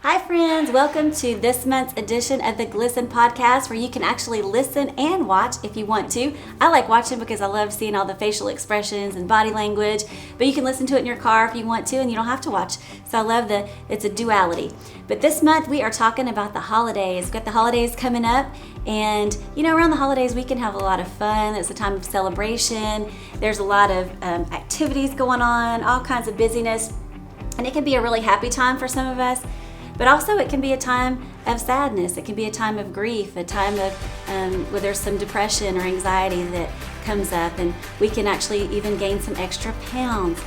Hi friends, welcome to this month's edition of the Glisten podcast where you can actually listen and watch if you want to. I like watching because I love seeing all the facial expressions and body language, but you can listen to it in your car if you want to and you don't have to watch. So I love that it's a duality. But this month we are talking about the holidays. We've got the holidays coming up and around the holidays we can have a lot of fun. It's a time of celebration. There's a lot of activities going on, all kinds of busyness, and it can be a really happy time for some of us. But also it can be a time of sadness. It can be a time of grief, a time of where there's some depression or anxiety that comes up, and we can actually even gain some extra pounds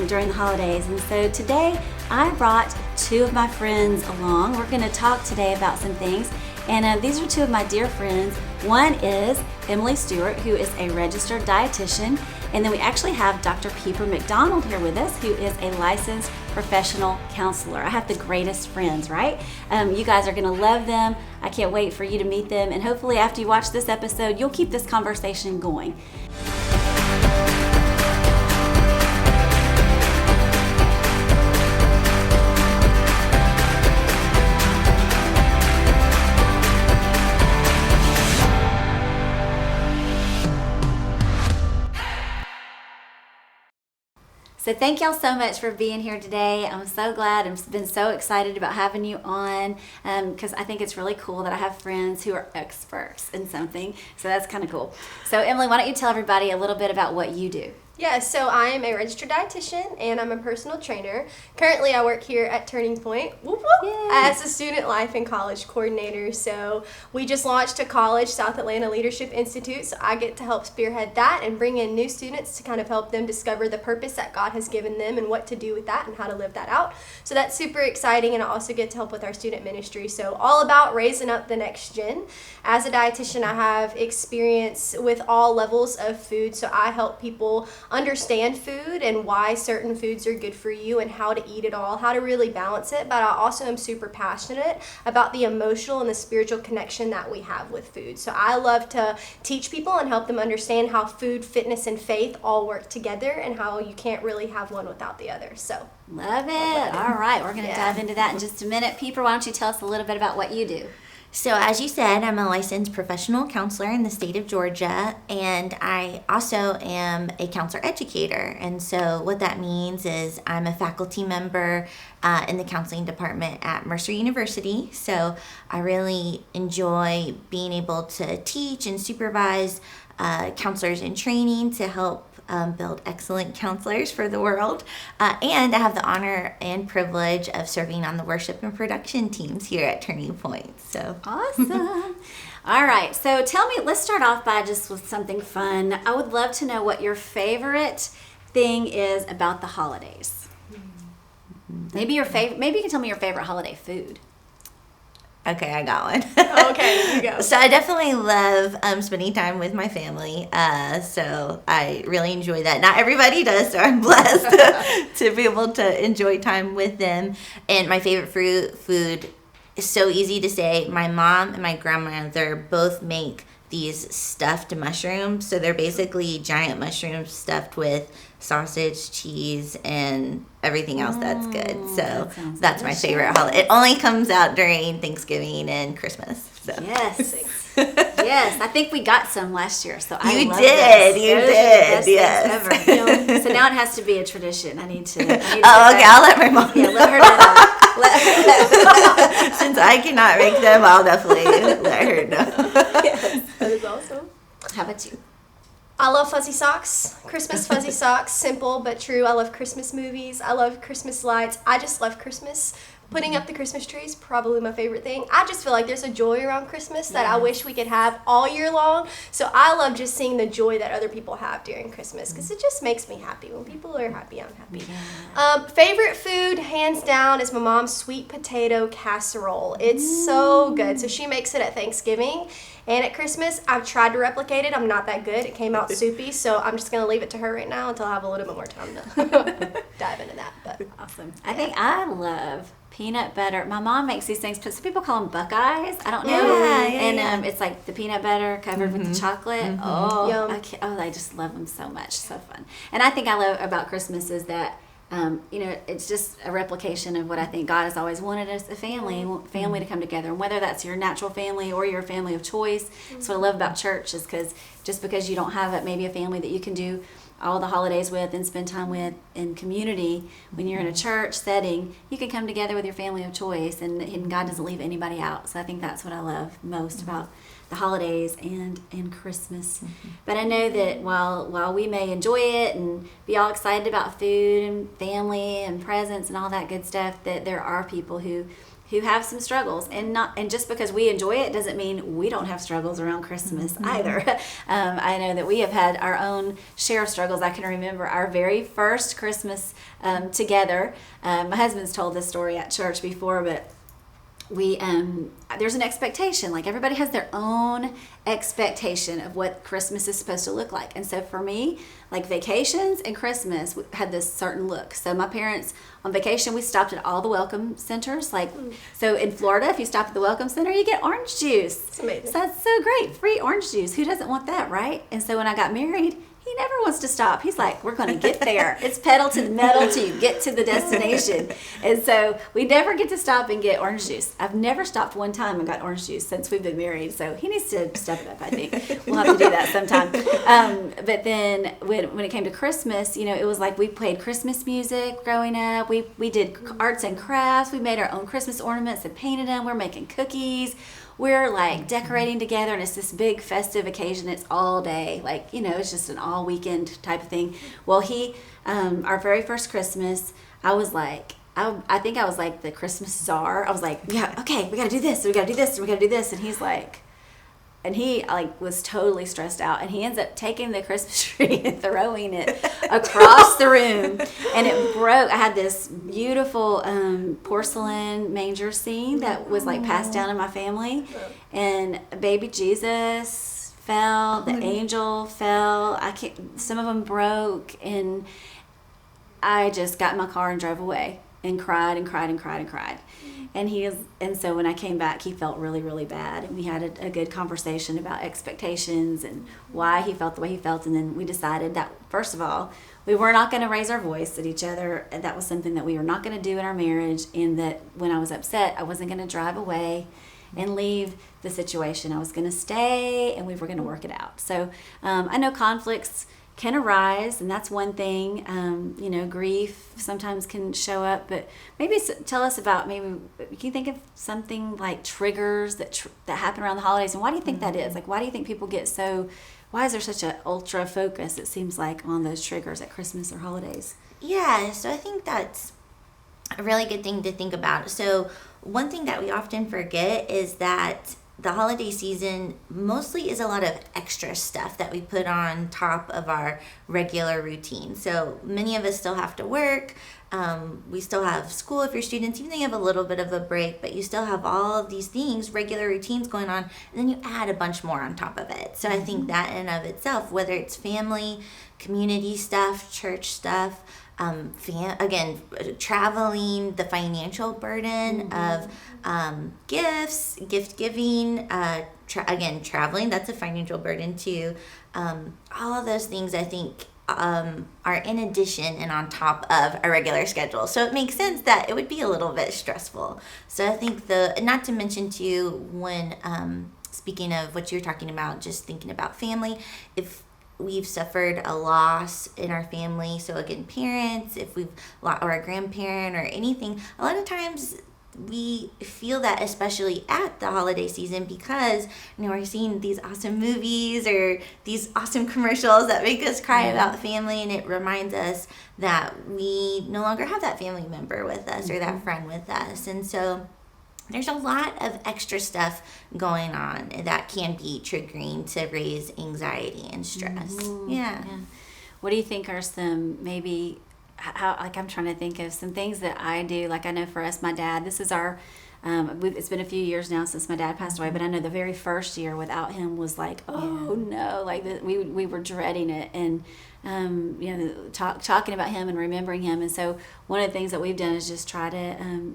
during the holidays. And so today I brought two of my friends along. We're going to talk today about some things. And these are two of my dear friends. One is Emily Stewart, who is a registered dietitian. And then we actually have Dr. Peeper McDonald here with us, who is a licensed professional counselor. I have the greatest friends, right? You guys are going to love them. I can't wait for you to meet them. And hopefully after you watch this episode, you'll keep this conversation going. So thank y'all so much for being here today. I'm so glad. I've been so excited about having you on because I think it's really cool that I have friends who are experts in something. So that's kind of cool. So Emily, why don't you tell everybody a little bit about what you do? Yeah, so I'm a registered dietitian and I'm a personal trainer. Currently, I work here at Turning Point as a student life and college coordinator. So we just launched a college, South Atlanta Leadership Institute. So I get to help spearhead that and bring in new students to kind of help them discover the purpose that God has given them and what to do with that and how to live that out. So that's super exciting, and I also get to help with our student ministry. So all about raising up the next gen. As a dietitian, I have experience with all levels of food. So I help people understand food and why certain foods are good for you and how to eat it all, how to really balance it. But I also am super passionate about the emotional and the spiritual connection that we have with food. So I love to teach people and help them understand how food, fitness, and faith all work together and how you can't really have one without the other. So love it. All right, we're going to dive into that in just a minute. Peeper, why don't you tell us a little bit about what you do? So as you said, I'm a licensed professional counselor in the state of Georgia, and I also am a counselor educator. And so what that means is I'm a faculty member in the counseling department at Mercer University. So I really enjoy being able to teach and supervise counselors in training to help build excellent counselors for the world. And I have the honor and privilege of serving on the worship and production teams here at Turning Point. So awesome. All right. So tell me, let's start off by just with something fun. I would love to know what your favorite thing is about the holidays. Maybe you can tell me your favorite holiday food. Okay, I got one. Okay, here you go. So I definitely love spending time with my family. So I really enjoy that. Not everybody does, so I'm blessed to be able to enjoy time with them. And my favorite food is so easy to say. My mom and my grandmother both make these stuffed mushrooms. So they're basically giant mushrooms stuffed with sausage, cheese, and everything else that's good. So that's my favorite holiday. It only comes out during Thanksgiving and Christmas. So. Yes. Yes, I think we got some last year, so I love did. This. You Those did. Yes. Ever. So now it has to be a tradition. I need to okay, I'll let my mom. Yeah, let her know. Since I cannot make them, I'll definitely let her know. Yes, that is awesome. How about you? I love fuzzy socks, Christmas fuzzy socks, simple but true. I love Christmas movies. I love Christmas lights. I just love Christmas. Putting up the Christmas tree is probably my favorite thing. I just feel like there's a joy around Christmas that I wish we could have all year long. So I love just seeing the joy that other people have during Christmas because it just makes me happy. When people are happy, I'm happy. Yeah. Favorite food, hands down, is my mom's sweet potato casserole. It's so good. So she makes it at Thanksgiving. And at Christmas, I've tried to replicate it. I'm not that good. It came out soupy, so I'm just going to leave it to her right now until I have a little bit more time to dive into that. But awesome. Yeah. I think I love peanut butter. My mom makes these things, some people call them Buckeyes. I don't know. And it's like the peanut butter covered with the chocolate. Oh, I just love them so much. So fun. And I think I love about Christmas is that it's just a replication of what I think God has always wanted us, a family to come together. And whether that's your natural family or your family of choice, that's what I love about church, is because just because you don't have maybe a family that you can do all the holidays with and spend time with in community, when you're in a church setting, you can come together with your family of choice, and God doesn't leave anybody out. So I think that's what I love most about the holidays and Christmas. But I know that while we may enjoy it and be all excited about food and family and presents and all that good stuff, that there are people who have some struggles, and just because we enjoy it doesn't mean we don't have struggles around Christmas either. I know that we have had our own share of struggles. I can remember our very first Christmas together. My husband's told this story at church before, but we there's an expectation. Like, everybody has their own expectation of what Christmas is supposed to look like. And so for me, like, vacations and Christmas had this certain look. So my parents, on vacation, we stopped at all the welcome centers. Like, so in Florida, if you stop at the welcome center, you get orange juice. It's amazing. So that's so great. Free orange juice. Who doesn't want that, right? And so when I got married, he never wants to stop. He's like, we're going to get there. It's pedal to the metal till you get to the destination. And so we never get to stop and get orange juice. I've never stopped one time and got orange juice since we've been married. So he needs to step it up, I think. We'll have to do that sometime. But then when it came to Christmas, it was like we played Christmas music growing up. We did arts and crafts. We made our own Christmas ornaments and painted them. We're making cookies. We're like decorating together, and it's this big festive occasion. It's all day, like, it's just an all weekend type of thing. Well, our very first Christmas, I was like, I think I was like the Christmas czar. I was like, yeah, okay, we got to do this, we got to do this, we got to do this. And he's like, and he was totally stressed out, and he ends up taking the Christmas tree and throwing it across the room, and it broke. I had this beautiful porcelain manger scene that was like passed down in my family, and baby Jesus fell, the angel fell. Some of them broke, and I just got in my car and drove away and cried and cried and cried and cried. And so when I came back, he felt really, really bad. And we had a good conversation about expectations and why he felt the way he felt. And then we decided that, first of all, we were not going to raise our voice at each other. And that was something that we were not going to do in our marriage. And that when I was upset, I wasn't going to drive away and leave the situation. I was going to stay, and we were going to work it out. So I know conflicts can arise, and that's one thing. Grief sometimes can show up, but maybe tell us about, maybe can you think of something like triggers that happen around the holidays, and why do you think that is? Like, why do you think people get why is there such an ultra focus, it seems like, on those triggers at Christmas or holidays? Yeah, so I think that's a really good thing to think about. So one thing that we often forget is that the holiday season mostly is a lot of extra stuff that we put on top of our regular routine. So many of us still have to work. We still have school if you're students, even though you have a little bit of a break, but you still have all of these things, regular routines going on, and then you add a bunch more on top of it. So I think that in and of itself, whether it's family, community stuff, church stuff, again, traveling, the financial burden of gifts, gift giving, traveling, that's a financial burden too. All of those things, I think, are in addition and on top of a regular schedule. So it makes sense that it would be a little bit stressful. So I think not to mention too, when speaking of what you're talking about, just thinking about family, if we've suffered a loss in our family, so again, parents, or a grandparent or anything, a lot of times we feel that, especially at the holiday season, because we're seeing these awesome movies or these awesome commercials that make us cry about family, and it reminds us that we no longer have that family member with us or that friend with us. And so there's a lot of extra stuff going on that can be triggering to raise anxiety and stress. Yeah. What do you think are some, maybe, I'm trying to think of some things that I do. Like, I know for us, my dad, this is our, it's been a few years now since my dad passed away, but I know the very first year without him was like, no, like we were dreading it. And, talking about him and remembering him. And so one of the things that we've done is just try to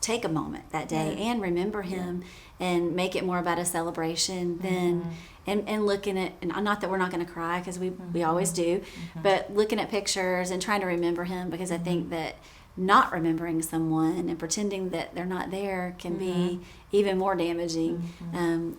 take a moment that day and remember him and make it more about a celebration than and looking at, and not that we're not going to cry, because we always do, but looking at pictures and trying to remember him, because I think that not remembering someone and pretending that they're not there can be even more damaging.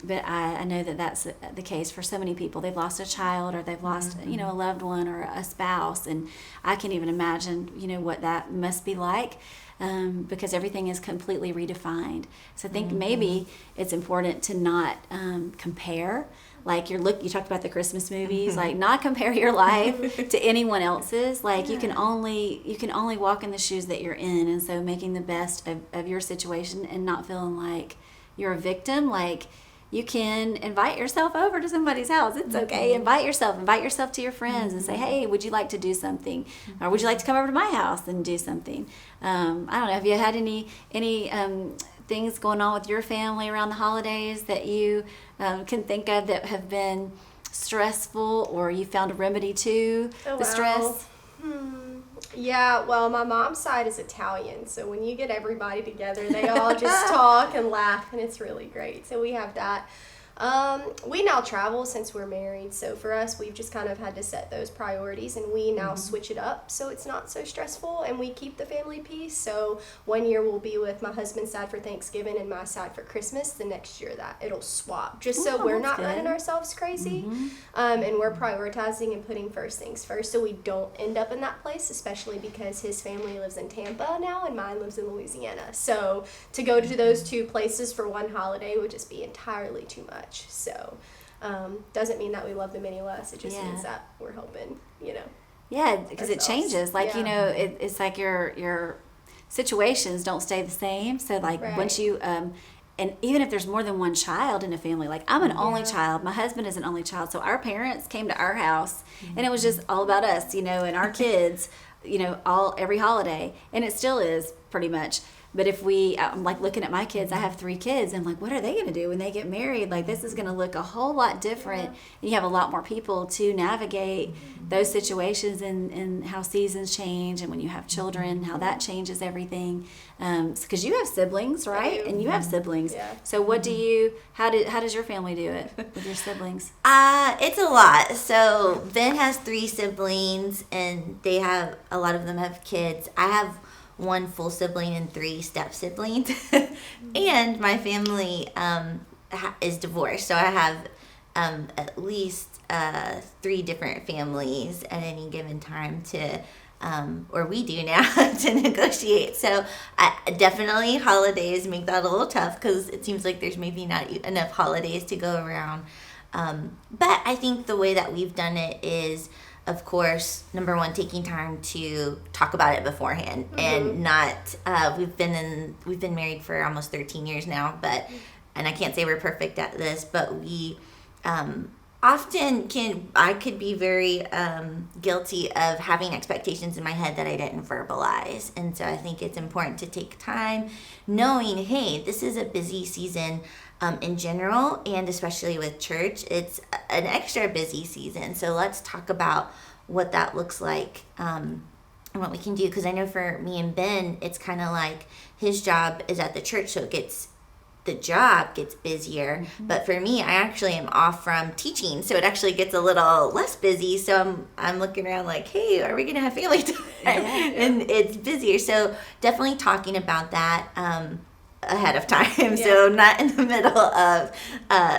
But I know that that's the case for so many people. They've lost a child, or they've lost a loved one or a spouse, and I can't even imagine what that must be like, because everything is completely redefined. So I think maybe it's important to not compare. Like you talked about the Christmas movies, like not compare your life to anyone else's. Like you can only walk in the shoes that you're in, and so making the best of your situation and not feeling like you're a victim. Like you can invite yourself over to somebody's house. It's okay. Invite yourself to your friends and say, hey, would you like to do something? Or would you like to come over to my house and do something? I don't know. Have you had any things going on with your family around the holidays that you can think of that have been stressful, or you found a remedy to the stress? Yeah, well, my mom's side is Italian, so when you get everybody together, they all just talk and laugh, and it's really great. So we have that. We now travel since we're married, so for us, we've just kind of had to set those priorities, and we now switch it up so it's not so stressful, and we keep the family peace. So one year we'll be with my husband's side for Thanksgiving and my side for Christmas. The next year that it'll swap, just so we're not running ourselves crazy, and we're prioritizing and putting first things first, so we don't end up in that place, especially because his family lives in Tampa now and mine lives in Louisiana. So to go to those two places for one holiday would just be entirely too much. So doesn't mean that we love them any less. It just means that we're hoping, Yeah, because it changes. Like, it's like your situations don't stay the same. So like once you and even if there's more than one child in a family, like I'm an only child, my husband is an only child, so our parents came to our house and it was just all about us, and our kids, every holiday, and it still is pretty much. But if I'm like looking at my kids, I have 3 kids. I'm like, what are they going to do when they get married? Like, this is going to look a whole lot different. And you have a lot more people to navigate those situations and how seasons change. And when you have children, how that changes everything. Because you have siblings, right? And you have siblings. Yeah. So how does your family do it with your siblings? It's a lot. So Ben has 3 siblings, and a lot of them have kids. I have 1 full sibling and 3 step siblings, and my family is divorced, so I have at least 3 different families at any given time to or we do now to negotiate. So definitely holidays make that a little tough, because it seems like there's maybe not enough holidays to go around, but I think the way that we've done it is, of course, number 1, taking time to talk about it beforehand, and not. We've been married for almost 13 years now, and I can't say we're perfect at this, but we often I could be very guilty of having expectations in my head that I didn't verbalize, and so I think it's important to take time, knowing, hey, this is a busy season. In general, and especially with church, it's an extra busy season. So let's talk about what that looks like and what we can do. Because I know for me and Ben, it's kind of like his job is at the church, so the job gets busier. But for me, I actually am off from teaching, so it actually gets a little less busy. So I'm looking around like, hey, are we going to have family time? And it's busier. So definitely talking about that. Ahead of time, so not in the middle of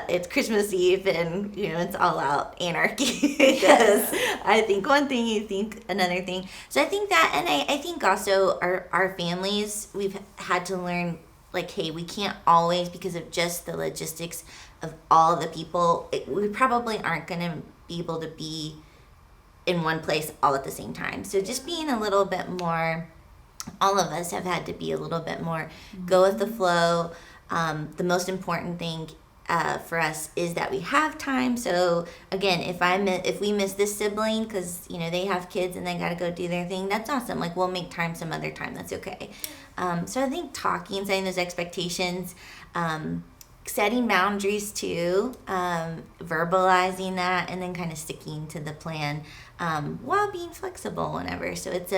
it's Christmas Eve and it's all out anarchy, because I think one thing, you think another thing. So I think that, and I think also our families, we've had to learn, like, hey, we can't always, because of just the logistics of all the people, we probably aren't going to be able to be in one place all at the same time. So just being a little bit more, all of us have had to be a little bit more go with the flow. The most important thing for us is that we have time. So again, if we miss this sibling because they have kids and they got to go do their thing, that's awesome. Like, we'll make time some other time. That's okay. So I think setting those expectations, setting boundaries too, verbalizing that, and then kind of sticking to the plan while being flexible whenever. So it's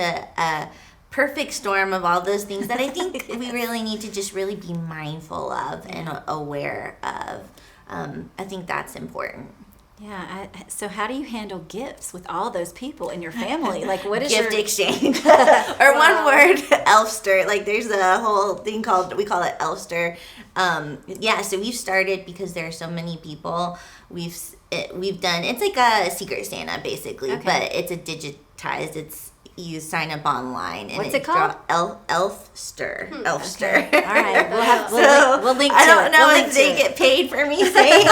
perfect storm of all those things that I think we really need to just really be mindful of and aware of. I think that's important. Yeah. So how do you handle gifts with all those people in your family? Like, what is gift your exchange? Or one word, elfster. Like, there's a whole thing we call it elfster. So we've started because there are so many people. We've done, it's like a Secret Santa basically, but it's a digitized. You sign up online. And what's it called? Elfster. Elfster. Okay. All right. We'll link to it. I don't know if they get paid for me saying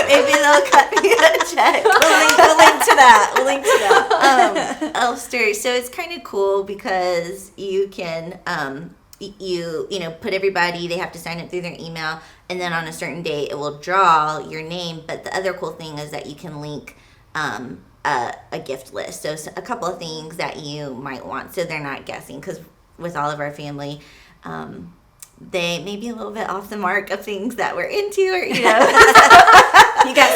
maybe they'll cut me a check. We'll link to that. We'll link to that. Elfster. So it's kind of cool because you can put everybody, they have to sign up through their email, and then on a certain day it will draw your name. But the other cool thing is that you can link a gift list. So a couple of things that you might want, so they're not guessing, because with all of our family, they may be a little bit off the mark of things that we're into, or you got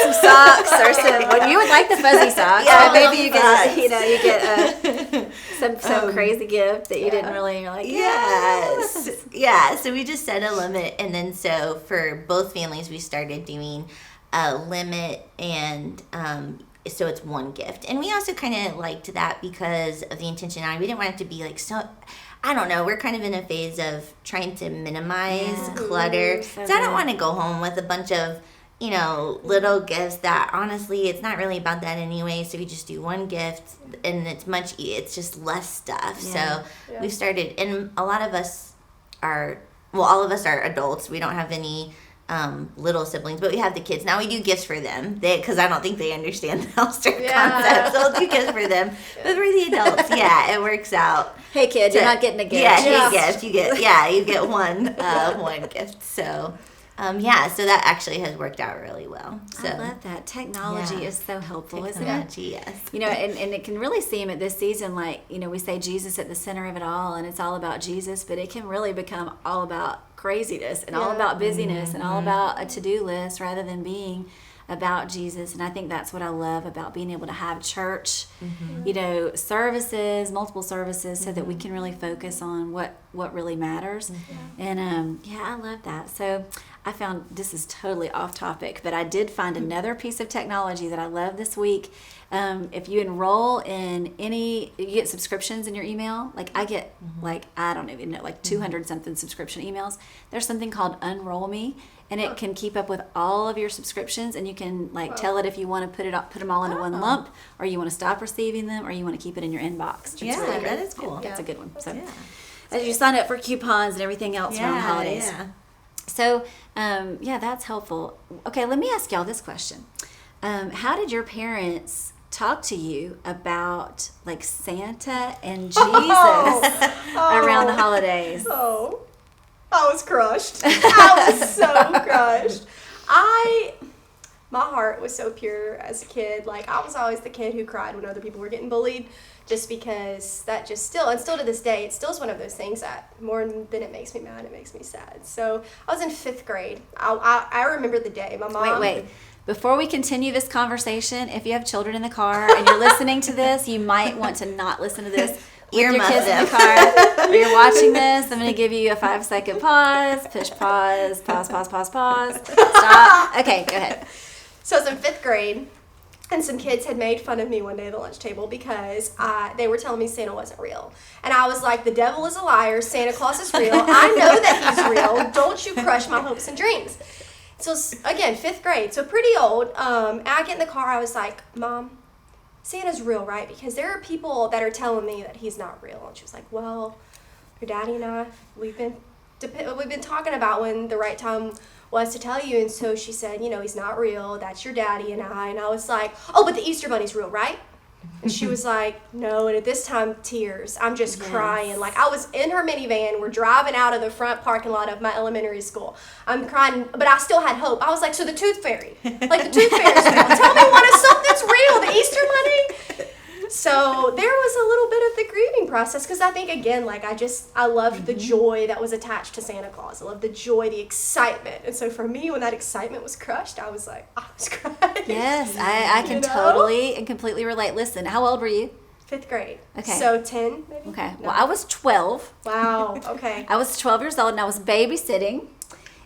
some socks or some. Well, you would like the fuzzy socks. Yeah, maybe you get some crazy gift that you didn't really. You're like, yes, yeah. So we just set a limit, and then so for both families, we started doing a limit, and so it's one gift. And we also kind of liked that because of the intentionality. We didn't want it to be like so. I don't know. We're kind of in a phase of trying to minimize clutter. So I don't want to go home with a bunch of, little gifts that honestly, it's not really about that anyway. So we just do one gift, and it's just less stuff. Yeah. So we've started, and a lot of us all of us are adults. We don't have any little siblings, but we have the kids. Now we do gifts for them because I don't think they understand the elfster concept, so we'll do gifts for them. But for the adults, it works out. Hey kid, you're not getting a gift. Yeah, gift. You get one gift. So so that actually has worked out really well. So I love that. Technology is so helpful, isn't it? Technology, yes. And it can really seem at this season like, we say Jesus at the center of it all, and it's all about Jesus, but it can really become all about craziness and all about busyness and all about a to-do list rather than being about Jesus. And I think that's what I love about being able to have church, services, multiple services, so that we can really focus on what really matters. And I love that. So I found, this is totally off topic, but I did find another piece of technology that I love this week. If you enroll in you get subscriptions in your email. Like I get I don't even know, 200 something subscription emails. There's something called Unroll Me, and it can keep up with all of your subscriptions, and you can tell it if you want to put them all into one lump, or you want to stop receiving them, or you want to keep it in your inbox. It's really that is cool. That's a good one. So as you sign up for coupons and everything else around holidays. Yeah. So, that's helpful. Okay, let me ask y'all this question. How did your parents talk to you about Santa and Jesus around the holidays? Oh, I was crushed. I was so crushed. My heart was so pure as a kid. I was always the kid who cried when other people were getting bullied, just because that just still to this day, it still is one of those things that more than it makes me mad, it makes me sad. So I was in 5th grade. I remember the day. My mom... Wait. Before we continue this conversation, if you have children in the car and you're listening to this, you might want to not listen to this with your kids in the car. Or you're watching this, I'm going to give you a 5-second pause, push pause, pause, stop. Okay, go ahead. So I was in 5th grade, and some kids had made fun of me one day at the lunch table because they were telling me Santa wasn't real. And I was like, the devil is a liar, Santa Claus is real, I know that he's real, don't you crush my hopes and dreams. So again, 5th grade, so pretty old. And I get in the car, I was like, Mom, Santa's real, right? Because there are people that are telling me that he's not real. And she was like, well, your daddy and I, we've been talking about when the right time was to tell you. And so she said, he's not real. That's your daddy and I. And I was like, oh, but the Easter Bunny's real, right? And she was like, no. And at this time, tears. I'm just crying. I was in her minivan. We're driving out of the front parking lot of my elementary school. I'm crying, but I still had hope. I was like, so the Tooth Fairy. The Tooth Fairy's real. Tell me something's real. The Easter Bunny. So there was a little bit of the grieving process, because I think, again, I loved the joy that was attached to Santa Claus. I loved the joy, the excitement. And so for me, when that excitement was crushed, I was crying. Yes, I can totally and completely relate. Listen, how old were you? 5th grade. Okay. So 10, maybe? Okay. No. Well, I was 12. Wow. Okay. I was 12 years old, and I was babysitting.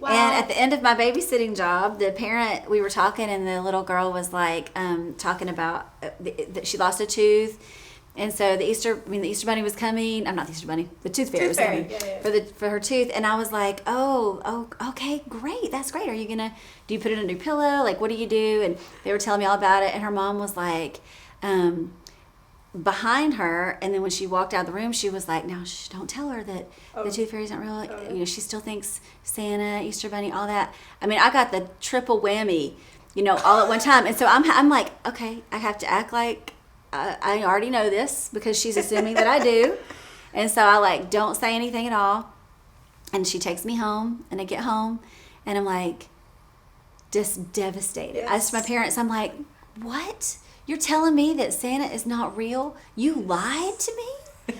Wow. And at the end of my babysitting job, the parent, we were talking, and the little girl was like talking about that she lost a tooth. And so the Easter Bunny was coming. I'm not the Easter Bunny. The Tooth Fairy was coming for her tooth. And I was like, oh, okay, great. That's great. Do you put it under your pillow? Like, what do you do? And they were telling me all about it. And her mom was like, behind her. And then when she walked out of the room, she was like, now, don't tell her that the Tooth Fairy's not real. She still thinks Santa, Easter Bunny, all that. I mean, I got the triple whammy, all at one time. And so I'm like, okay, I have to act like I already know this because she's assuming that I do. And so I don't say anything at all. And she takes me home, and I get home, and I'm like, just devastated. Yes. I asked my parents, I'm like, what? You're telling me that Santa is not real? You lied to me?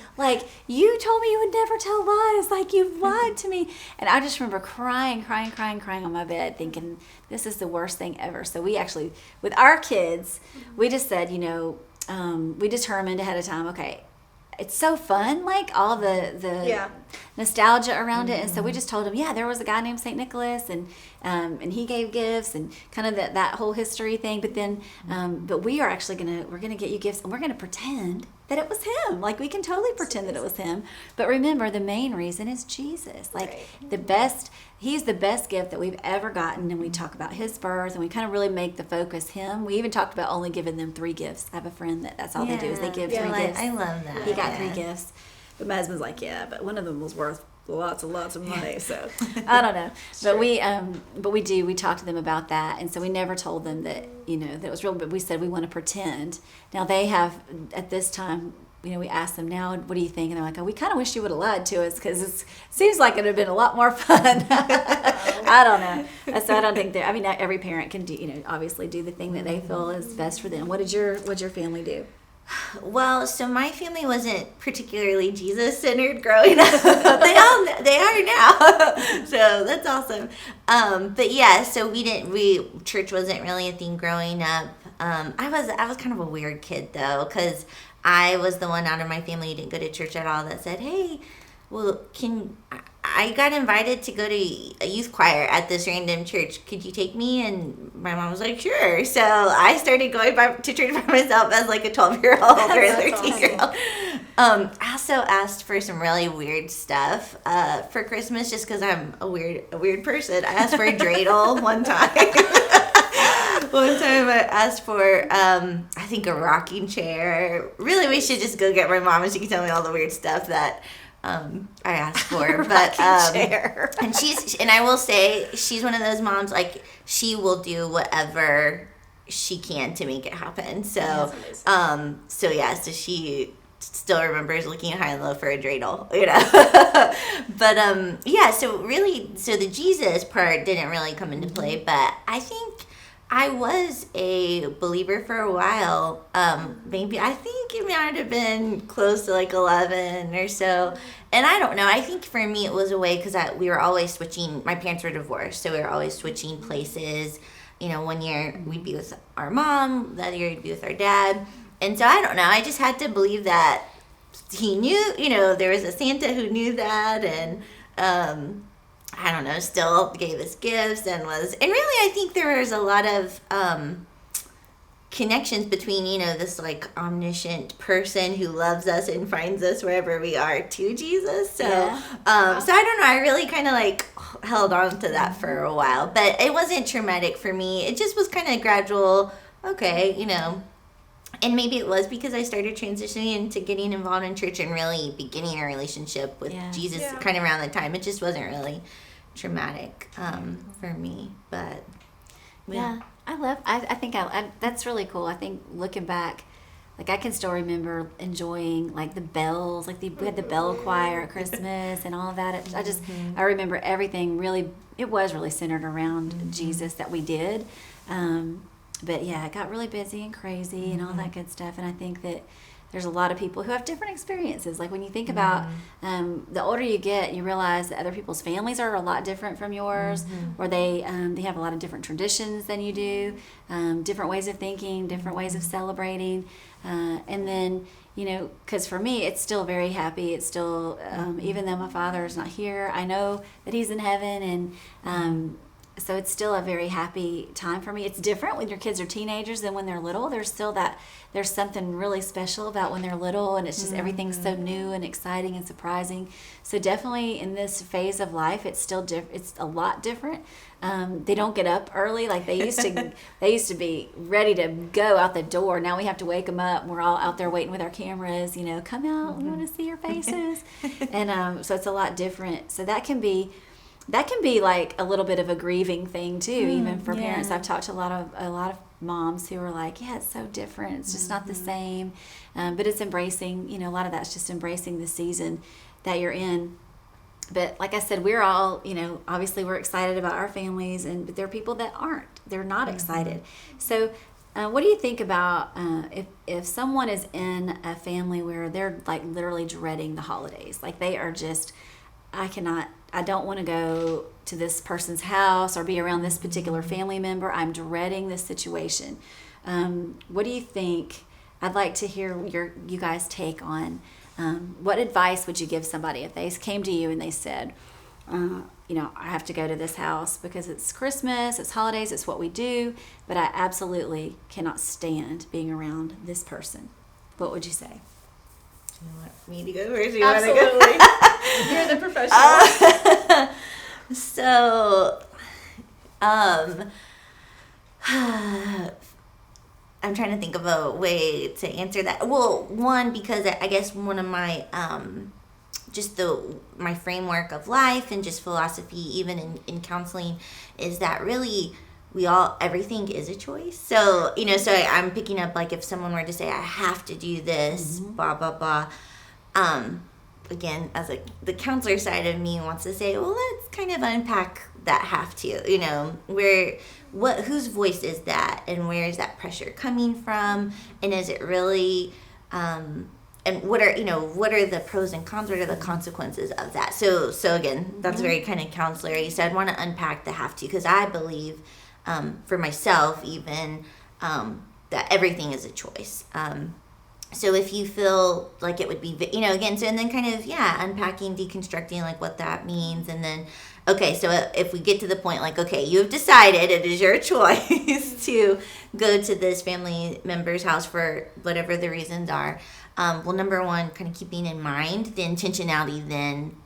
You told me you would never tell lies. You lied to me. And I just remember crying on my bed, thinking, this is the worst thing ever. So we actually, with our kids, we just said, we determined ahead of time, okay, it's so fun, all the nostalgia around it. And so we just told him, there was a guy named St. Nicholas, and he gave gifts, and kind of that whole history thing. But then, but we are actually we're gonna get you gifts, and we're gonna pretend that it was him. We can totally pretend that it was him. But remember, the main reason is Jesus. He's the best gift that we've ever gotten. And we talk about his birth, and we kind of really make the focus him. We even talked about only giving them 3 gifts. I have a friend that's all they do is they give 3 gifts. I love that. He got 3 gifts. But my husband's like, but one of them was worth lots of money. So I don't know. But we talked to them about that. And so we never told them that, that it was real, but we said we want to pretend. Now they have, at this time, we asked them, now, what do you think? And they're like, we kind of wish you would have lied to us, because it seems like it would have been a lot more fun. I don't know. So I don't think every parent can do, obviously do the thing that they feel is best for them. What'd your family do? Well, so my family wasn't particularly Jesus-centered growing up. They are now. So that's awesome. But yeah, so church wasn't really a thing growing up. I was kind of a weird kid though, because I was the one out of my family who didn't go to church at all that said, hey, well, I got invited to go to a youth choir at this random church. Could you take me? And my mom was like, sure. So I started going to church by myself as a 12-year-old or a 13-year-old. Awesome. I also asked for some really weird stuff for Christmas, just because I'm a weird person. I asked for a dreidel one time. One time I asked for, I think, a rocking chair. Really, we should just go get my mom, and she can tell me all the weird stuff that I asked for. But chair. And I will say, she's one of those moms, she will do whatever she can to make it happen. So, so she still remembers looking high and low for a dreidel, But so the Jesus part didn't really come into play, but I think I was a believer for a while. I think it might have been close to 11 or so. And I don't know. I think for me it was a way, because we were always switching. My parents were divorced, so we were always switching places. 1 year we'd be with our mom, the other year we'd be with our dad. And so I don't know. I just had to believe that he knew, there was a Santa who knew that, and I don't know, still gave us gifts and really I think there was a lot of connections between, this omniscient person who loves us and finds us wherever we are to Jesus. So, so I don't know, I really kind of held on to that for a while, but it wasn't traumatic for me. It just was kind of gradual. Okay, and maybe it was because I started transitioning into getting involved in church and really beginning a relationship with Jesus kind of around the time. It just wasn't really traumatic for me, but I think that's really cool. I think looking back, I can still remember enjoying the bells, we had the bell choir at Christmas and all of that. I remember everything it was really centered around Jesus that we did. But it got really busy and crazy and all that good stuff. And I think that there's a lot of people who have different experiences. Like when you think about the older you get, you realize that other people's families are a lot different from yours, or they have a lot of different traditions than you do, different ways of thinking, different ways of celebrating, and then, you know, because for me, it's still very happy. It's still, even though my father is not here, I know that he's in heaven, and so it's still a very happy time for me. It's different when your kids are teenagers than when they're little. There's still there's something really special about when they're little, and it's just everything's so new and exciting and surprising. So definitely in this phase of life, it's still it's a lot different. They don't get up early like they used to. They used to be ready to go out the door. Now we have to wake them up. We're all out there waiting with our cameras. You know, come out. We want to see your faces. And so it's a lot different. So that can be like a little bit of a grieving thing too, even for parents. I've talked to a lot of moms who are like, yeah, it's so different. It's just not the same. But it's embracing, you know, a lot of that's just embracing the season that you're in. But like I said, we're all, you know, obviously we're excited about our families, but there are people that aren't. They're not excited. So what do you think about if someone is in a family where they're like literally dreading the holidays? Like they are just, I don't want to go to this person's house or be around this particular family member. I'm dreading this situation. What do you think? I'd like to hear you guys' take on what advice would you give somebody if they came to you and they said, you know, I have to go to this house because it's Christmas, it's holidays, it's what we do, but I absolutely cannot stand being around this person. What would you say? You want me to go first? Absolutely. You're the professional. So, I'm trying to think of a way to answer that. Well, one, because I guess one of my my framework of life and just philosophy, even in counseling, is that really everything is a choice. So, you know, so I'm picking up, like, if someone were to say, I have to do this, blah, blah, blah. Again, as the counselor side of me wants to say, well, let's kind of unpack that have to, you know, whose voice is that, and where is that pressure coming from, and is it really, and what are the pros and cons, what are the consequences of that? So again, that's very kind of counselor-y. So I'd want to unpack the have to, because I believe, for myself even, that everything is a choice. So if you feel like it would be, you know, again, so, and then kind of, unpacking, deconstructing, like, what that means. And then, okay, so if we get to the point, like, okay, you have decided it is your choice to go to this family member's house for whatever the reasons are. Well, number one, kind of keeping in mind the intentionality then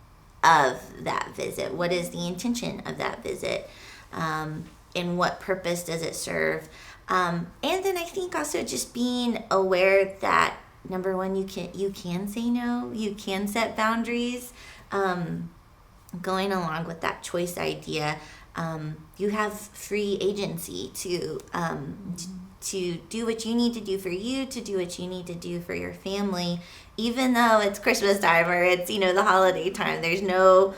of that visit. What is the intention of that visit? And what purpose does it serve? And then I think also just being aware that, number one, you can say no, you can set boundaries. Going along with that choice idea, you have free agency to do what you need to do for you, to do what you need to do for your family, even though it's Christmas time or it's, you know, the holiday time. There's no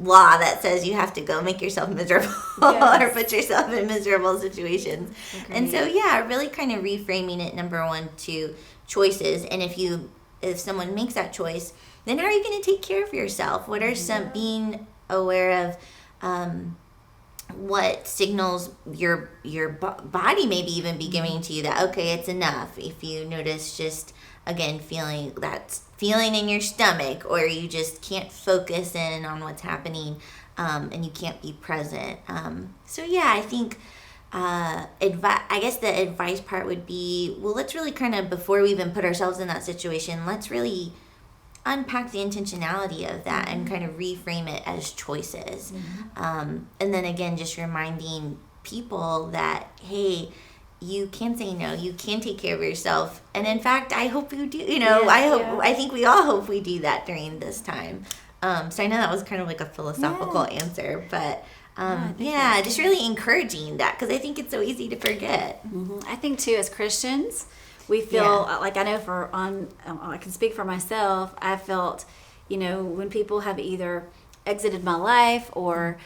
law that says you have to go make yourself miserable or put yourself in miserable situations. Agreed. And so, really kind of reframing it, number one, to choices. And if someone makes that choice, then how are you going to take care of yourself? What are some, being aware of what signals your body maybe even be giving to you that, okay, it's enough. If you notice just, again, feeling in your stomach, or you just can't focus in on what's happening, and you can't be present. I think I guess the advice part would be, well, let's really kind of, before we even put ourselves in that situation, let's really unpack the intentionality of that and kind of reframe it as choices. And then again, just reminding people that, hey, you can say no, you can take care of yourself. And in fact, I hope you do, you know, I think we all hope we do that during this time. So I know that was kind of like a philosophical answer, but just really encouraging that, because I think it's so easy to forget. I think too, as Christians, we feel like, I know I can speak for myself. I felt, you know, when people have either exited my life or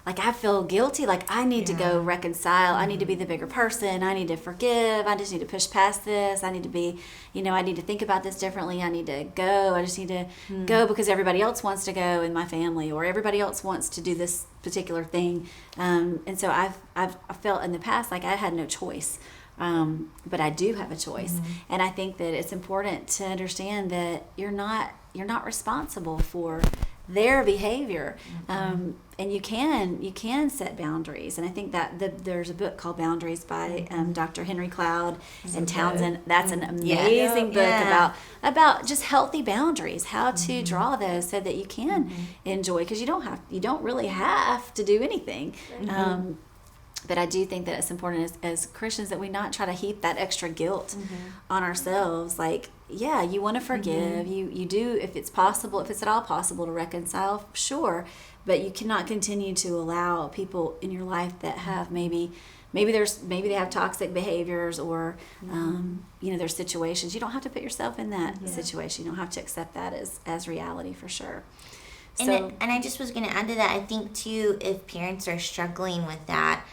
like I feel guilty, like I need to go reconcile. I need to be the bigger person. I need to forgive. I just need to push past this. I need to be, I need to think about this differently. I need to go. I just need to go because everybody else wants to go in my family, or everybody else wants to do this particular thing. And so I felt in the past like I had no choice. But I do have a choice. And I think that it's important to understand that you're not responsible for their behavior. And you can set boundaries. And I think that there's a book called Boundaries by Dr. Henry Cloud and Townsend. That's an amazing book about just healthy boundaries, how to draw those so that you can enjoy, because you don't really have to do anything. But I do think that it's important as Christians that we not try to heap that extra guilt on ourselves. Like, yeah, you want to forgive. You do, if it's possible, if it's at all possible to reconcile, sure. But you cannot continue to allow people in your life that have maybe they have toxic behaviors, or there's situations. You don't have to put yourself in that situation. You don't have to accept that as reality, for sure. And I just was going to add to that. I think too, if parents are struggling with that,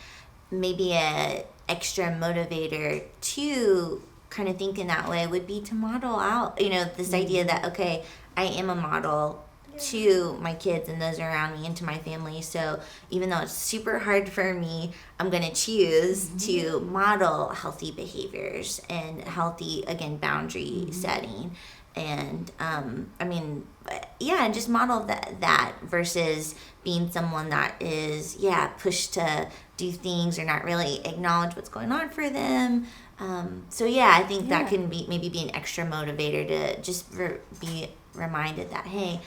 maybe a extra motivator to kind of think in that way would be to model out, this idea that, okay, I am a model to my kids and those around me and to my family. So even though it's super hard for me, I'm going to choose to model healthy behaviors and healthy, again, boundary setting. And and just model that versus being someone that is pushed to do things or not really acknowledge what's going on for them. I think that can be an extra motivator to just be reminded that, hey,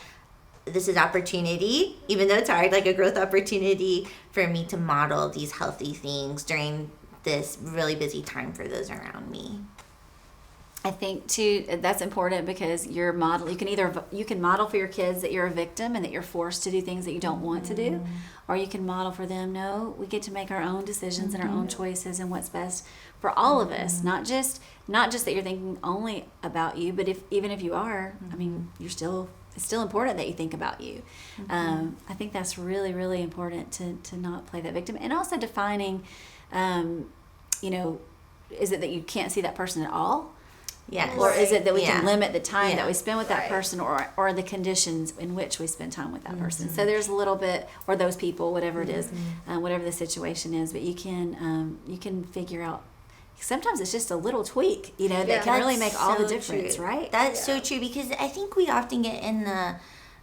this is opportunity, even though it's hard, like a growth opportunity for me to model these healthy things during this really busy time for those around me. I think too that's important, because your model, you can model for your kids that you're a victim and that you're forced to do things that you don't want to do, or you can model for them, no, we get to make our own decisions and our own choices and what's best for all of us, not just that you're thinking only about you, but even if you are, it's still important that you think about you. I think that's really, really important to not play that victim, and also defining, is it that you can't see that person at all? Yes. Or is it that we can limit the time that we spend with that person, or the conditions in which we spend time with that person? So there's a little bit, or those people, whatever it is, whatever the situation is. But you can figure out. Sometimes it's just a little tweak, that can really make all the difference, true. Right? That's so true, because I think we often get in the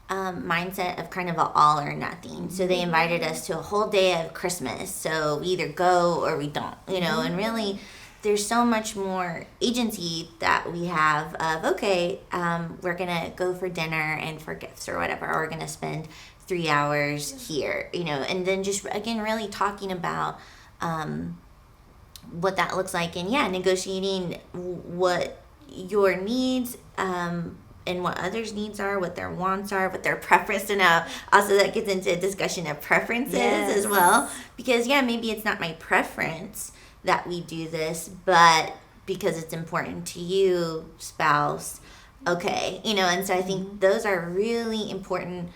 mindset of kind of an all or nothing. So they invited us to a whole day of Christmas, so we either go or we don't, and really there's so much more agency that we have of, okay, we're going to go for dinner and for gifts or whatever, or we're going to spend 3 hours here, and then just, again, really talking about what that looks like, and negotiating what your needs and what others' needs are, what their wants are, what their preference, and also that gets into a discussion of preferences as well, because maybe it's not my preference that we do this, but because it's important to you, spouse, okay, and so I think those are really important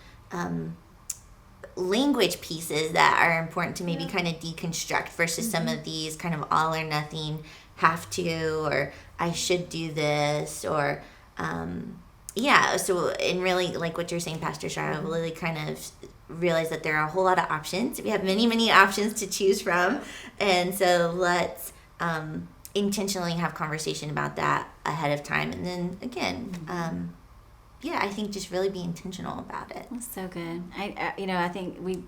language pieces that are important to maybe kind of deconstruct versus some of these kind of all or nothing, have to, or I should do this, or so, and really, like what you're saying, Pastor Charla, really kind of realize that there are a whole lot of options. We have many, many options to choose from. And so let's intentionally have conversation about that ahead of time. And then again, I think just really be intentional about it. That's so good. I think we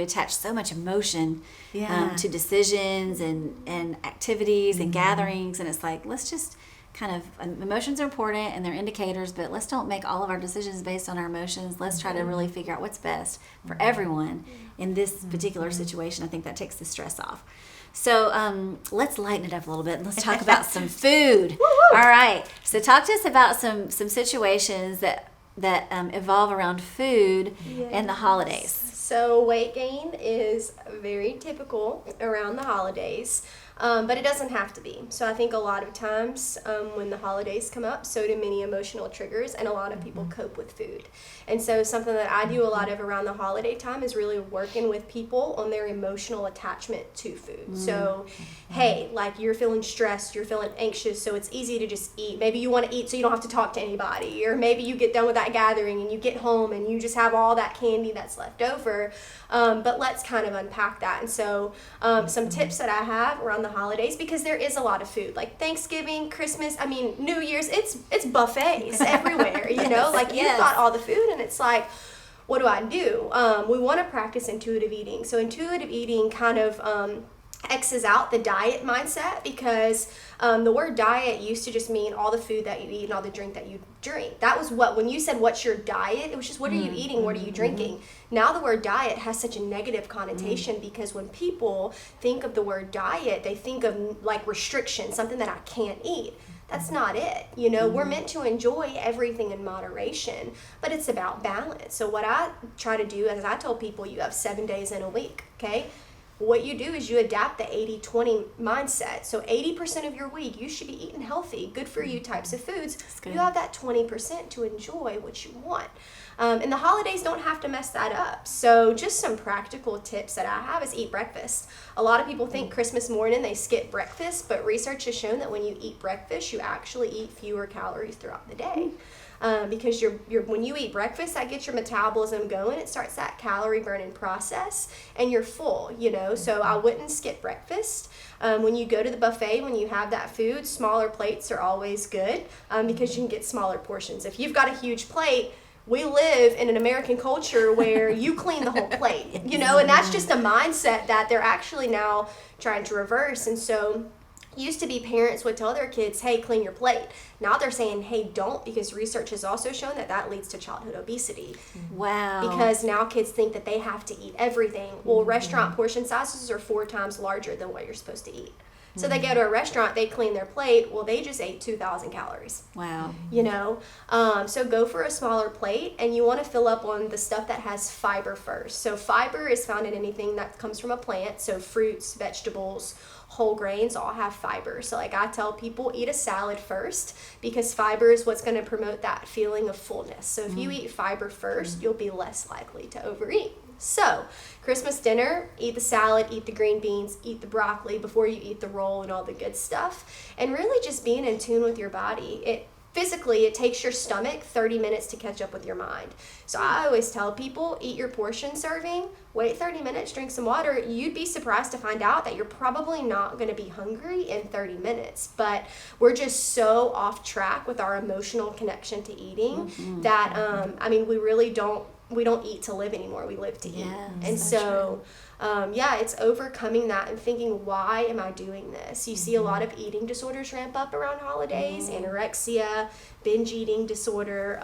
attach so much emotion to decisions and activities and gatherings. And it's like, let's just kind of, emotions are important and they're indicators, but let's don't make all of our decisions based on our emotions. Let's try to really figure out what's best for everyone in this particular situation. I think that takes the stress off. So let's lighten it up a little bit and let's talk about some food. All right. So talk to us about some situations that evolve around food and the holidays. So weight gain is very typical around the holidays. But it doesn't have to be. So I think a lot of times when the holidays come up, so do many emotional triggers, and a lot of people cope with food. And so something that I do a lot of around the holiday time is really working with people on their emotional attachment to food. So, hey, like you're feeling stressed, you're feeling anxious, so it's easy to just eat. Maybe you want to eat so you don't have to talk to anybody, or maybe you get done with that gathering and you get home and you just have all that candy that's left over. But let's kind of unpack that. And so some tips that I have around the holidays, because there is a lot of food, like Thanksgiving, Christmas, I mean, New Year's, it's buffets everywhere, you know, like you've got all the food, and it's like, what do? We want to practice intuitive eating. So intuitive eating kind of X's out the diet mindset, because the word diet used to just mean all the food that you eat and all the drink that you drink. That was what, when you said what's your diet, it was just what are you eating, what are you drinking. Now the word diet has such a negative connotation because when people think of the word diet, they think of like restriction, something that I can't eat. That's not it. You know, we're meant to enjoy everything in moderation, but it's about balance. So what I try to do is I tell people you have 7 days in a week, okay? What you do is you adapt the 80-20 mindset. So 80% of your week, you should be eating healthy, good for you types of foods. You have that 20% to enjoy what you want. And the holidays don't have to mess that up. So just some practical tips that I have is eat breakfast. A lot of people think Christmas morning they skip breakfast, but research has shown that when you eat breakfast, you actually eat fewer calories throughout the day. Because when you eat breakfast, that gets your metabolism going. It starts that calorie burning process, and you're full, you know. So I wouldn't skip breakfast. When you go to the buffet, when you have that food, smaller plates are always good because you can get smaller portions. If you've got a huge plate, we live in an American culture where you clean the whole plate, you know, and that's just a mindset that they're actually now trying to reverse. And so used to be parents would tell their kids, hey, clean your plate. Now they're saying, hey, don't, because research has also shown that that leads to childhood obesity. Wow. Because now kids think that they have to eat everything. Well, restaurant portion sizes are 4 times larger than what you're supposed to eat. So they go to a restaurant, they clean their plate. Well, they just ate 2,000 calories. Wow. You know, so go for a smaller plate, and you want to fill up on the stuff that has fiber first. So fiber is found in anything that comes from a plant. So fruits, vegetables, whole grains all have fiber. So like I tell people, eat a salad first, because fiber is what's going to promote that feeling of fullness. So if you eat fiber first, you'll be less likely to overeat. So, Christmas dinner, eat the salad, eat the green beans, eat the broccoli before you eat the roll and all the good stuff. And really just being in tune with your body. Physically, it takes your stomach 30 minutes to catch up with your mind. So I always tell people, eat your portion serving, wait 30 minutes, drink some water. You'd be surprised to find out that you're probably not going to be hungry in 30 minutes. But we're just so off track with our emotional connection to eating that, I mean, we really don't eat to live anymore. We live to eat. And so it's overcoming that and thinking, why am I doing this? You see a lot of eating disorders ramp up around holidays, anorexia, binge eating disorder,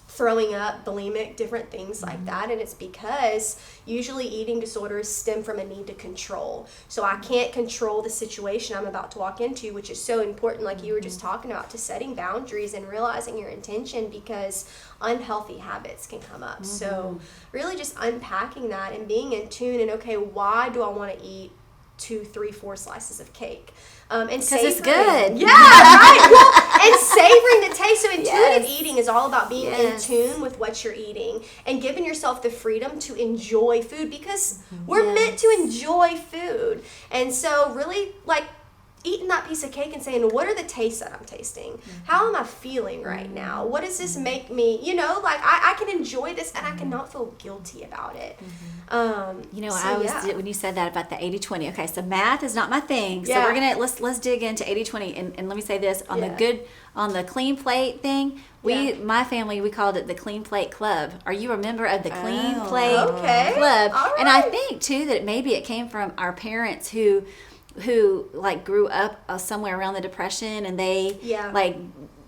throwing up, bulimic, different things like that. And it's because usually eating disorders stem from a need to control. So I can't control the situation I'm about to walk into, which is so important, like you were just talking about, to setting boundaries and realizing your intention, because unhealthy habits can come up. So really just unpacking that and being in tune and, okay, why do I want to eat 2, 3, 4 slices of cake? And because it's good. Yeah, right. Well, and savoring the taste. So intuitive eating is all about being in tune with what you're eating and giving yourself the freedom to enjoy food, because we're meant to enjoy food. And so really, like, eating that piece of cake and saying, what are the tastes that I'm tasting? How am I feeling right now? What does this make me, you know, like I can enjoy this and I cannot feel guilty about it. You know, when you said that about the 80-20, okay, so math is not my thing. So we're going to, let's dig into 80-20. And let me say this, on the clean plate thing, my family, we called it the Clean Plate Club. Are you a member of the Clean Plate Club? All right. And I think too that maybe it came from our parents who like grew up somewhere around the Depression, and they like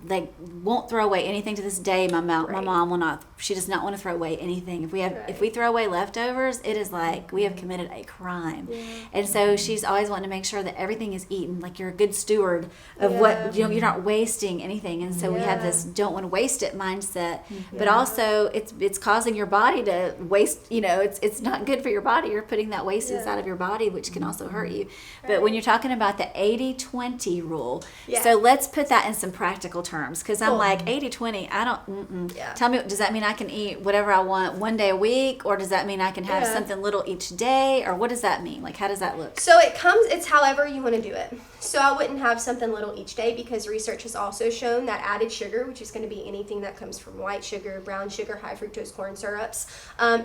they won't throw away anything to this day. My mom will not. She does not want to throw away anything. If we throw away leftovers, it is like we have committed a crime. Yeah. And so she's always wanting to make sure that everything is eaten. Like you're a good steward of what you're not wasting anything. And so we have this don't want to waste it mindset, but also it's causing your body to waste. It's not good for your body. You're putting that waste inside of your body, which can also hurt you. But when you're talking about the 80-20 rule, so let's put that in some practical terms, because I'm like 80-20. I don't. Tell me, does that mean I can eat whatever I want one day a week, or does that mean I can have something little each day, or what does that mean? Like, how does that look? So it's however you want to do it. So I wouldn't have something little each day, because research has also shown that added sugar, which is going to be anything that comes from white sugar, brown sugar, high fructose corn syrups,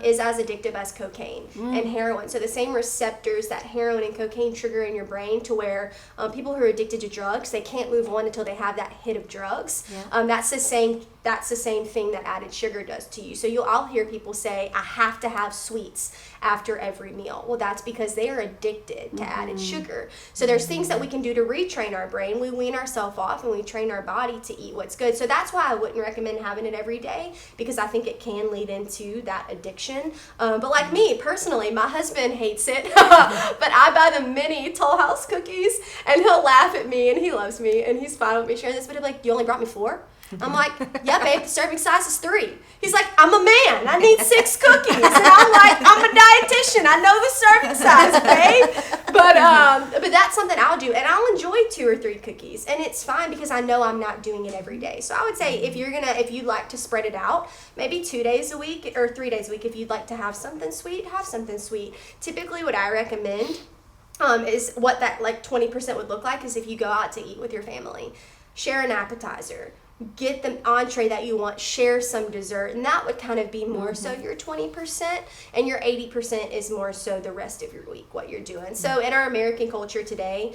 is as addictive as cocaine and heroin. So the same receptors that heroin and cocaine trigger in your brain, to where people who are addicted to drugs, they can't move on until they have that hit of drugs. That's the same thing that added sugar does to you. So I'll hear people say, I have to have sweets after every meal. Well, that's because they are addicted to added sugar. So there's things that we can do to retrain our brain. We wean ourselves off and we train our body to eat what's good. So that's why I wouldn't recommend having it every day, because I think it can lead into that addiction. But like me, personally, my husband hates it, but I buy the mini Toll House cookies, and he'll laugh at me, and he loves me, and he's fine with me sharing this, but he'll be like, you only brought me 4? I'm like, yeah, babe, the serving size is 3. He's like, I'm a man. I need 6 cookies. And I'm like, I'm a dietitian. I know the serving size, babe. But that's something I'll do. And I'll enjoy 2 or 3 cookies. And it's fine, because I know I'm not doing it every day. So I would say if you'd like to spread it out, maybe 2 days a week or 3 days a week. If you'd like to have something sweet, have something sweet. Typically what I recommend is what that like 20% would look like is if you go out to eat with your family. Share an appetizer. Get the entree that you want, share some dessert, and that would kind of be more so your 20%, and your 80% is more so the rest of your week, what you're doing. So in our American culture today,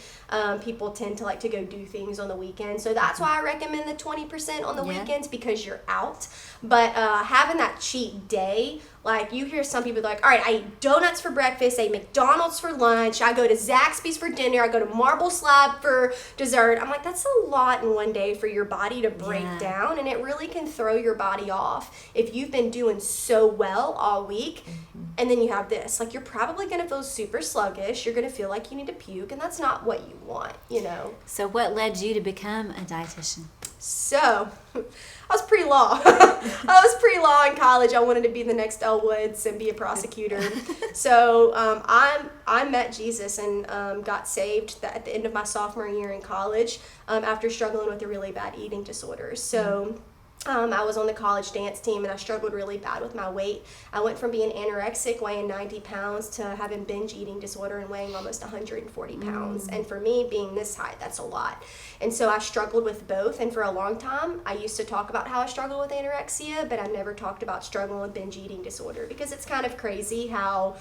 people tend to like to go do things on the weekend. So that's why I recommend the 20% on the weekends, because you're out. But having that cheat day, like you hear some people like, all right, I eat donuts for breakfast, I eat McDonald's for lunch, I go to Zaxby's for dinner, I go to Marble Slab for dessert. I'm like, that's a lot in one day for your body to break down, and it really can throw your body off if you've been doing so well all week, and then you have this. Like, you're probably going to feel super sluggish, you're going to feel like you need to puke, and that's not what you want, So what led you to become a dietitian? So, I was pre-law. I was pre-law in college. I wanted to be the next Elle Woods and be a prosecutor. So I met Jesus and got saved at the end of my sophomore year in college after struggling with a really bad eating disorder. So I was on the college dance team, and I struggled really bad with my weight. I went from being anorexic, weighing 90 pounds, to having binge eating disorder and weighing almost 140 pounds. And for me, being this height, that's a lot. And so I struggled with both. And for a long time, I used to talk about how I struggled with anorexia, but I never talked about struggling with binge eating disorder, because it's kind of crazy how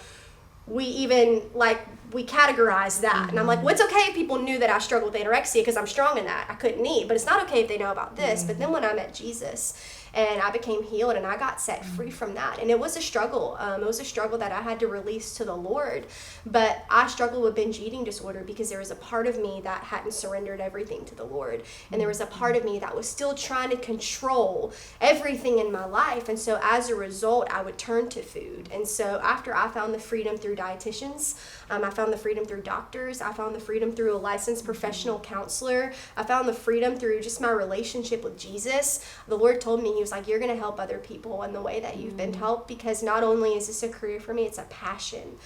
we categorize that. And I'm like, well, it's okay if people knew that I struggled with anorexia, because I'm strong in that. I couldn't eat. But it's not okay if they know about this. But then when I met Jesus and I became healed and I got set free from that, and it was a struggle. It was a struggle that I had to release to the Lord. But I struggled with binge eating disorder because there was a part of me that hadn't surrendered everything to the Lord. And there was a part of me that was still trying to control everything in my life. And so as a result, I would turn to food. And so after I found the freedom through dietitians, I found the freedom through doctors, I found the freedom through a licensed professional counselor, I found the freedom through just my relationship with Jesus. The Lord told me, he was like, you're going to help other people in the way that you've been helped, because not only is this a career for me, it's a passion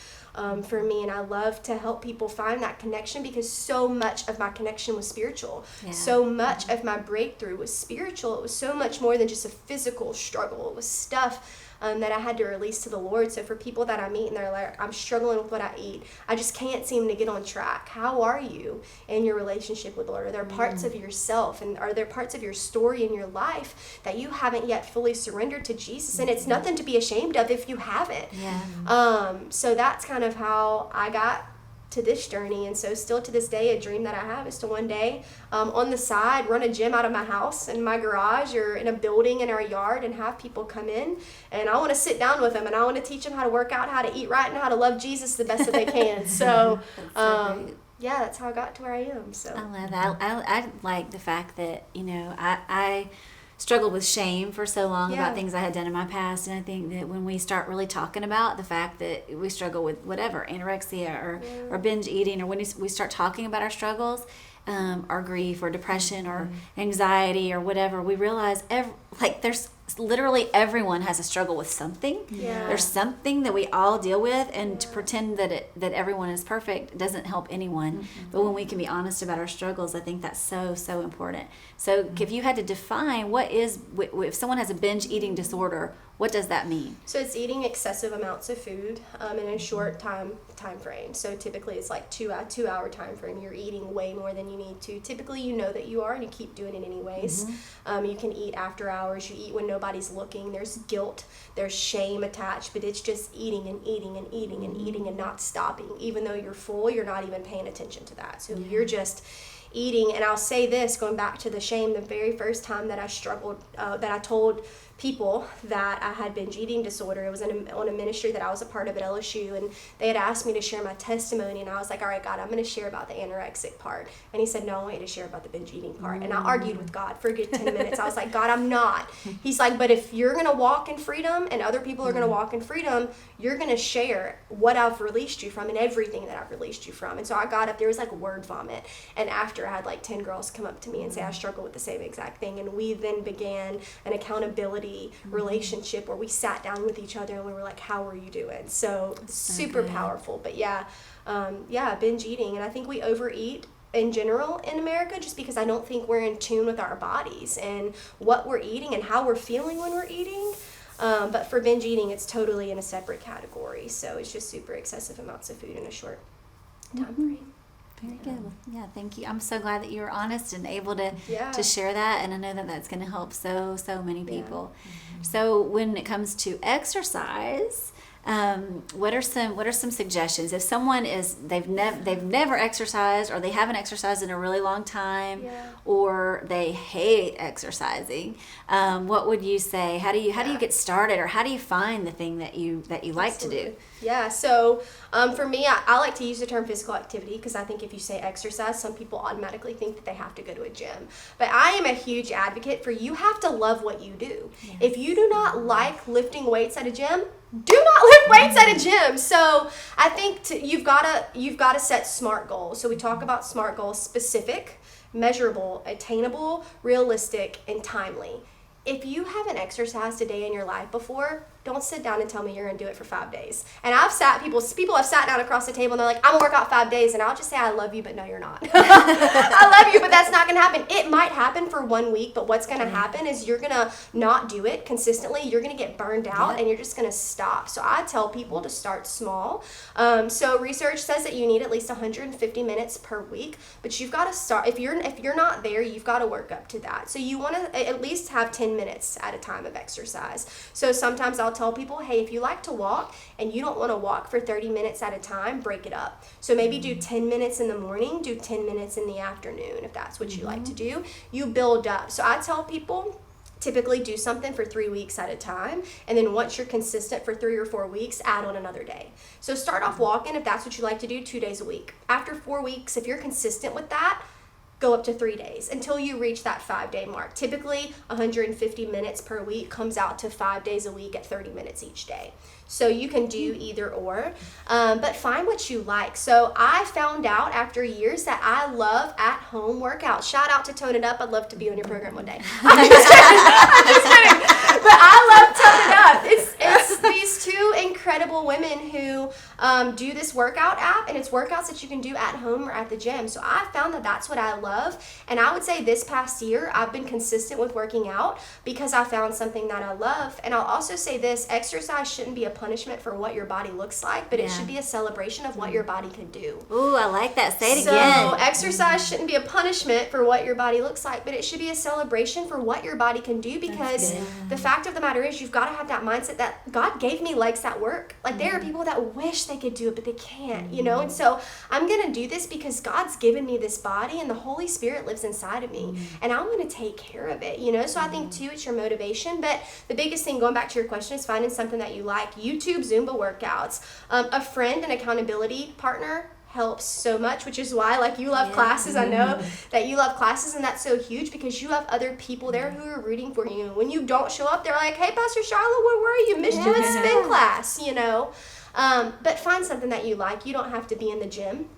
for me, and I love to help people find that connection, because so much of my connection was spiritual. So much of my breakthrough was spiritual. It was so much more than just a physical struggle. It was stuff that I had to release to the Lord. So for people that I meet and they're like, I'm struggling with what I eat, I just can't seem to get on track. How are you in your relationship with the Lord? Are there parts of yourself, and are there parts of your story in your life that you haven't yet fully surrendered to Jesus? And it's nothing to be ashamed of if you haven't. So that's kind of how I got to this journey. And so still to this day, a dream that I have is to one day on the side run a gym out of my house, in my garage, or in a building in our yard, and have people come in, and I want to sit down with them, and I want to teach them how to work out, how to eat right, and how to love Jesus the best that they can. So yeah, that's how I got to where I am. So I love that. I like the fact that, I struggled with shame for so long about things I had done in my past, and I think that when we start really talking about the fact that we struggle with whatever, anorexia or binge eating, or when we start talking about our struggles, our grief or depression or anxiety or whatever, we realize there's literally everyone has a struggle with something. Yeah. There's something that we all deal with, and to pretend that everyone is perfect doesn't help anyone. But when we can be honest about our struggles, I think that's so important. So if you had to define if someone has a binge eating disorder, what does that mean? So it's eating excessive amounts of food in a short time frame. So typically it's like 2-hour time frame. You're eating way more than you need to. Typically you know that you are, and you keep doing it anyways. You can eat after hours. You eat when nobody's looking. There's guilt. There's shame attached, but it's just eating and eating and eating and eating and not stopping. Even though you're full, you're not even paying attention to that. So you're just eating. And I'll say this, going back to the shame, the very first time that I struggled, that I told people that I had binge eating disorder, it was on a ministry that I was a part of at LSU, and they had asked me to share my testimony, and I was like, all right, God, I'm going to share about the anorexic part. And he said, no, I want you to share about the binge eating part. And I argued with God for a good 10 minutes. I was like, God, I'm not. He's like, but if you're going to walk in freedom and other people are going to walk in freedom, you're going to share what I've released you from and everything that I've released you from. And so I got up, there was like word vomit, and after I had like 10 girls come up to me and say I struggle with the same exact thing, and we then began an accountability relationship where we sat down with each other and we were like, how are you doing? So super powerful. But binge eating, and I think we overeat in general in America just because I don't think we're in tune with our bodies and what we're eating and how we're feeling when we're eating. But for binge eating, it's totally in a separate category. So it's just super excessive amounts of food in a short time frame. Very good. Yeah, thank you. I'm so glad that you were honest and able to share that, and I know that that's going to help so many people. So when it comes to exercise, what are some suggestions? If someone they've never exercised, or they haven't exercised in a really long time, or they hate exercising, what would you say? How do you get started, or how do you find the thing that you like to do? Yeah, so for me, I like to use the term physical activity because I think if you say exercise, some people automatically think that they have to go to a gym. But I am a huge advocate for you have to love what you do. Yes. If you do not like lifting weights at a gym, do not lift weights at a gym. So I think you've got to set SMART goals. So we talk about SMART goals: specific, measurable, attainable, realistic, and timely. If you haven't exercised a day in your life before, don't sit down and tell me you're going to do it for 5 days. And people have sat down across the table and they're like, I'm going to work out 5 days. And I'll just say, I love you, but no, you're not. I love you, but that's not going to happen. It might happen for 1 week, but what's going to happen is you're going to not do it consistently. You're going to get burned out and you're just going to stop. So I tell people to start small. So research says that you need at least 150 minutes per week, but you've got to start. If you're not there, you've got to work up to that. So you want to at least have 10 minutes at a time of exercise. So sometimes I'll tell people, hey, if you like to walk and you don't want to walk for 30 minutes at a time, break it up. So maybe do 10 minutes in the morning, do 10 minutes in the afternoon, if that's what you like to do. You build up. So I tell people, typically do something for 3 weeks at a time, and then once you're consistent for 3 or 4 weeks, add on another day. So start off walking, if that's what you like to do, 2 days a week. After 4 weeks, if you're consistent with that, go up to 3 days until you reach that 5-day mark. Typically 150 minutes per week comes out to 5 days a week at 30 minutes each day. So you can do either or, but find what you like. So I found out after years that I love at-home workouts. Shout out to Tone It Up. I'd love to be on your program one day. I'm just kidding. But I love Tone It Up. It's these two incredible women who do this workout app, and it's workouts that you can do at home or at the gym. So I found that that's what I love. And I would say this past year, I've been consistent with working out because I found something that I love. And I'll also say this, exercise shouldn't be a punishment for what your body looks like, but it should be a celebration of what your body can do. Ooh, I like that. Say it again. So exercise shouldn't be a punishment for what your body looks like, but it should be a celebration for what your body can do, because the fact of the matter is you've got to have that mindset that God gave me legs that work. Like there are people that wish they could do it, but they can't, you know? And so I'm going to do this because God's given me this body and the Holy Spirit lives inside of me, and I'm going to take care of it, you know? So I think too, it's your motivation, but the biggest thing, going back to your question, is finding something that you like. YouTube Zumba workouts, a friend and accountability partner helps so much, which is why, like, you love classes. I know that you love classes, and that's so huge because you have other people there who are rooting for you. When you don't show up, they're like, hey, Pastor Charla, where were you? Missed you at spin class, you know. But find something that you like. You don't have to be in the gym.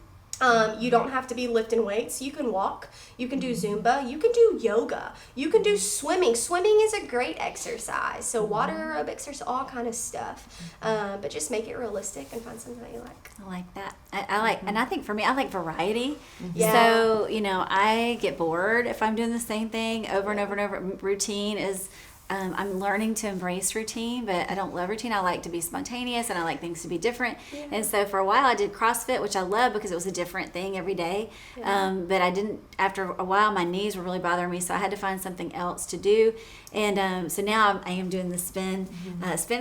You don't have to be lifting weights. You can walk. You can do Zumba. You can do yoga. You can do swimming. Swimming is a great exercise. So water aerobics, there's all kind of stuff. But just make it realistic and find something that you like. I like that. I like, and I think for me, I like variety. Yeah. So, you know, I get bored if I'm doing the same thing over and over and over. Routine is, I'm learning to embrace routine, but I don't love routine. I like to be spontaneous, and I like things to be different. Yeah. And so for a while I did CrossFit, which I love because it was a different thing every day. Yeah. But I didn't, after a while, my knees were really bothering me, so I had to find something else to do. And so now I am doing the spin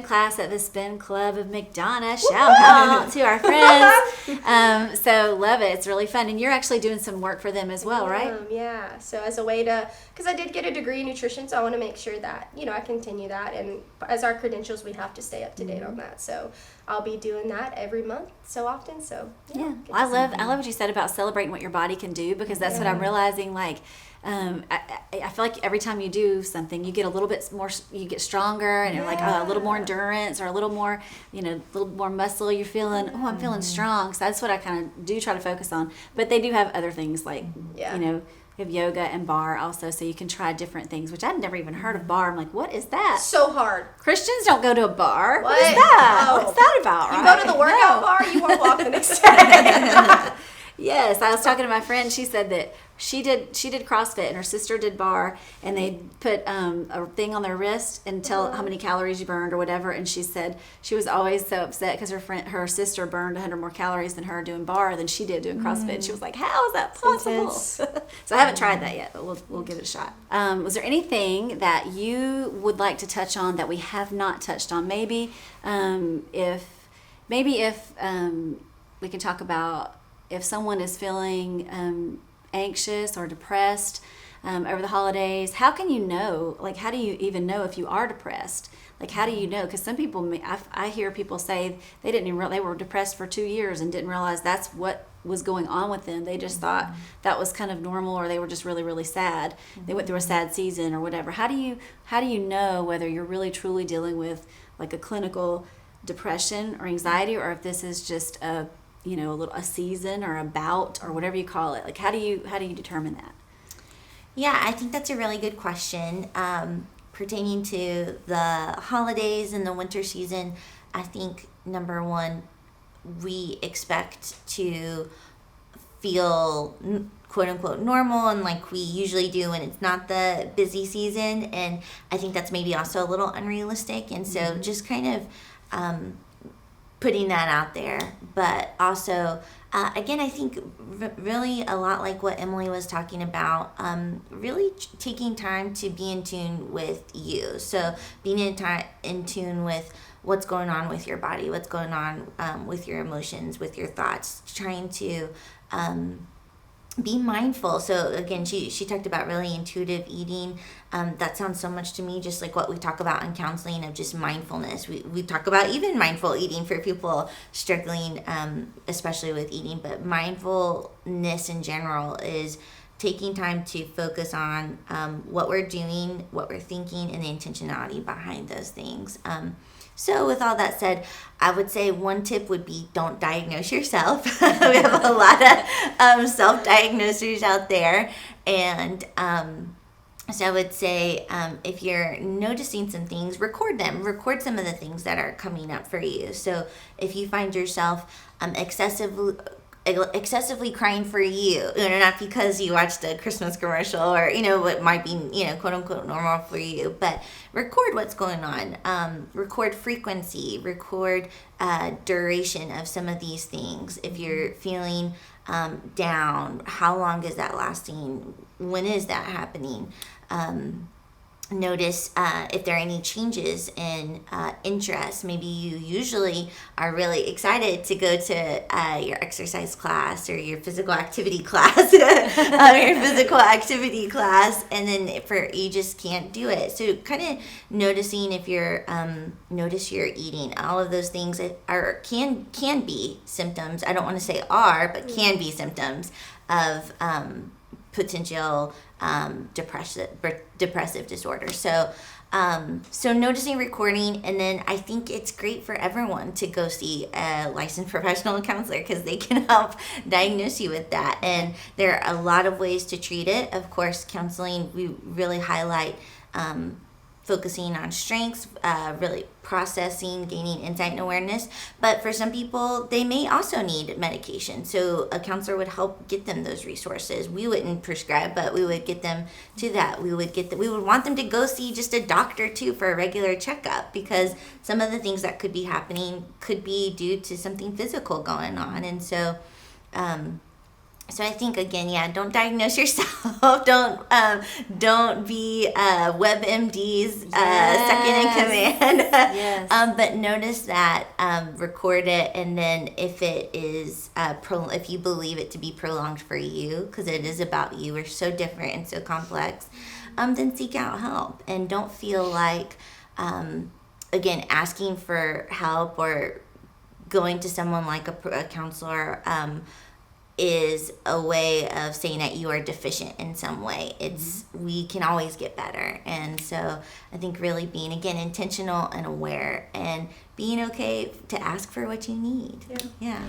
class at the Spin Club of McDonough. Shout out to our friends. So love it. It's really fun. And you're actually doing some work for them as well, right? Yeah. So as a way to, because I did get a degree in nutrition, so I want to make sure that, you know, I continue that. And as our credentials, we have to stay up to date on that. So I'll be doing that every month so often. So yeah. I love what you said about celebrating what your body can do, because that's what I'm realizing. Like, I feel like every time you do something, you get a little bit more, you get stronger, and you're like, oh, a little more endurance, or a little more, you know, a little more muscle. You're feeling, oh, I'm feeling strong. So that's what I kind of do try to focus on. But they do have other things like, you know, we have yoga and bar also, so you can try different things, which I'd never even heard of bar. I'm like, what is that? So hard. Christians don't go to a bar. What is that? Oh. What's that about? You go to the workout bar, you won't walk the next day. Yes, I was talking to my friend. She said that she did CrossFit, and her sister did bar, and they put a thing on their wrist and tell how many calories you burned or whatever. And she said she was always so upset because her sister burned 100 more calories than her doing bar than she did doing CrossFit. And she was like, "How is that possible?" So I haven't tried that yet, but we'll give it a shot. Was there anything that you would like to touch on that we have not touched on? Maybe if we can talk about if someone is feeling anxious or depressed over the holidays, how can you know? Like, how do you even know if you are depressed? Like, how do you know? Because some people, I hear people say they didn't even they were depressed for 2 years and didn't realize that's what was going on with them. They just thought that was kind of normal, or they were just really, really sad. They went through a sad season or whatever. How do you know whether you're really truly dealing with like a clinical depression or anxiety, or if this is just a season or a bout or whatever you call it? Like, how do you determine that? Yeah, I think that's a really good question. Pertaining to the holidays and the winter season, I think number one, we expect to feel quote unquote normal, and like we usually do when it's not the busy season. And I think that's maybe also a little unrealistic. And so just kind of putting that out there. But also, again, I think really a lot like what Emily was talking about, really taking time to be in tune with you. So being in tune with what's going on with your body, what's going on with your emotions, with your thoughts, trying to be mindful. So again, she talked about really intuitive eating. That sounds so much to me just like what we talk about in counseling of just mindfulness. We talk about even mindful eating for people struggling, especially with eating, but mindfulness in general is taking time to focus on what we're doing, what we're thinking, and the intentionality behind those things. So with all that said, I would say one tip would be don't diagnose yourself. We have a lot of self-diagnosers out there. And so I would say if you're noticing some things, record them. Record some of the things that are coming up for you. So if you find yourself excessively crying for you, not because you watched a Christmas commercial or, what might be, quote unquote normal for you, but record what's going on. Record frequency, record duration of some of these things. If you're feeling down, how long is that lasting? When is that happening? notice if there are any changes in interest. Maybe you usually are really excited to go to your exercise class or your physical activity class, and then you just can't do it. So kind of noticing if you're notice you're eating. All of those things can be symptoms. I don't want to say are, but can be symptoms of potential depressive disorder. So noticing, recording, and then I think it's great for everyone to go see a licensed professional counselor because they can help diagnose you with that. And there are a lot of ways to treat it. Of course, counseling, we really highlight focusing on strengths, really processing, gaining insight and awareness. But for some people, they may also need medication. So a counselor would help get them those resources. We wouldn't prescribe, but we would get them to that. We would want them to go see just a doctor too for a regular checkup, because some of the things that could be happening could be due to something physical going on. And so I think, again, don't diagnose yourself. Don't be WebMD's second in command. Yes. But notice that, record it, and then if it is if you believe it to be prolonged for you, because it is about you, we're so different and so complex, then seek out help, and don't feel like, again, asking for help or going to someone like a counselor is a way of saying that you are deficient in some way. We can always get better. And so I think really being, again, intentional and aware, and being okay to ask for what you need. Yeah.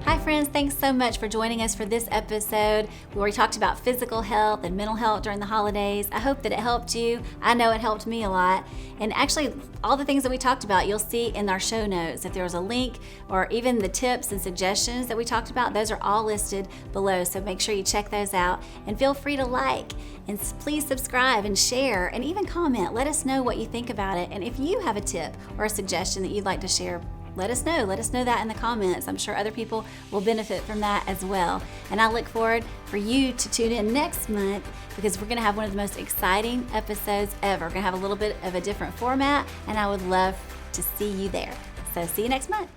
Hi friends, thanks so much for joining us for this episode. We already talked about physical health and mental health during the holidays. I hope that it helped you. I know it helped me a lot. And actually, all the things that we talked about, you'll see in our show notes. If there was a link, or even the tips and suggestions that we talked about, those are all listed below. So make sure you check those out, and feel free to like, and please subscribe and share, and even comment. Let us know what you think about it. And if you have a tip or a suggestion that you'd like to share, let us know. Let us know that in the comments. I'm sure other people will benefit from that as well. And I look forward for you to tune in next month, because we're going to have one of the most exciting episodes ever. We're going to have a little bit of a different format, and I would love to see you there. So see you next month.